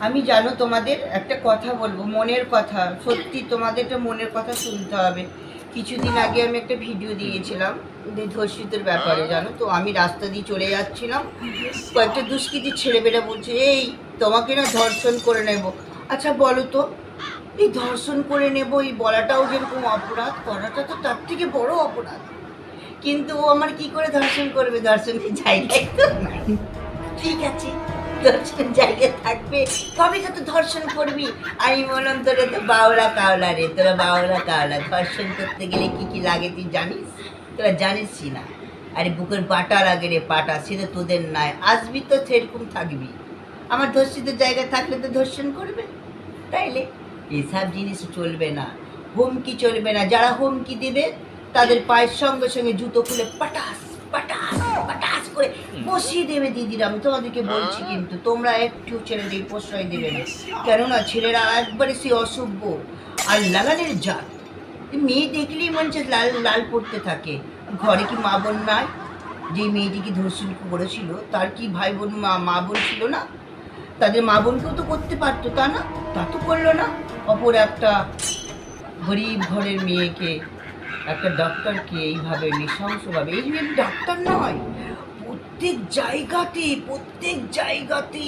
আমি জানো তোমাদের একটা কথা বলবো, মনের কথা, সত্যি তোমাদেরটা মনের কথা শুনতে হবে। কিছুদিন আগে আমি একটা ভিডিও দিয়েছিলাম ধর্ষিতের ব্যাপারে, জানো তো। আমি রাস্তা দিয়ে চলে যাচ্ছিলাম, কয়েকটা দুষ্কৃতী ছেলেমেয়েরা বলছে, এই তোমাকে না ধর্ষণ করে নেব। আচ্ছা বলো তো, এই ধর্ষণ করে নেব এই বলাটাও যেরকম অপরাধ, করাটা তো তার থেকে বড় অপরাধ। কিন্তু ও আমার কি করে ধর্ষণ করবে? ধর্ষণের জায়গায় তো নাই। ঠিক আছে, ধর্ষণের জায়গায় থাকবে, কবে তো ধর্ষণ করবি। আমি বললাম, তোরা তো বাউলা কাওলা রে, তোরা বাউলা কাওলা। ধর্ষণ করতে গেলে কি কি লাগে তুই জানিস? তোরা জানিসই না। আরে বুকের পাটা লাগে রে, পাটা। সেটা তোদের নাই, আসবি তো সেরকম থাকবি। আমার ধর্ষিতের জায়গায় থাকলে তো ধর্ষণ করবে। তাইলে এসব জিনিস চলবে না, হুমকি চলবে না। যারা হুমকি দিবে তাদের পায়ের সঙ্গে সঙ্গে জুতো খুলে পাটাস পাটাস পাটাস করে বসিয়ে দেবে। দিদিরা, আমি তোমাদেরকে বলছি, কিন্তু তোমরা একটু ছেলেদের প্রশ্রয় দেবে না। কেননা ছেলেরা একবারে সে অসভ্য আর লালানের জাত। মেয়ে দেখলেই মনে হচ্ছে লাল লাল পড়তে থাকে। ঘরে কি মা বোন নাই? যে মেয়েটিকে ধর্ষণ করেছিল তার কি ভাই বোন মা বোন ছিল না? তাদের মা বোনকেও তো করতে পারতো, তা না? তা তো করলো না। অপর একটা গরিব ঘরের মেয়েকে, একটা ডক্টরকে এইভাবে নৃশংসভাবে, এই মেয়ে ডাক্তার নয়, প্রত্যেক জায়গাতে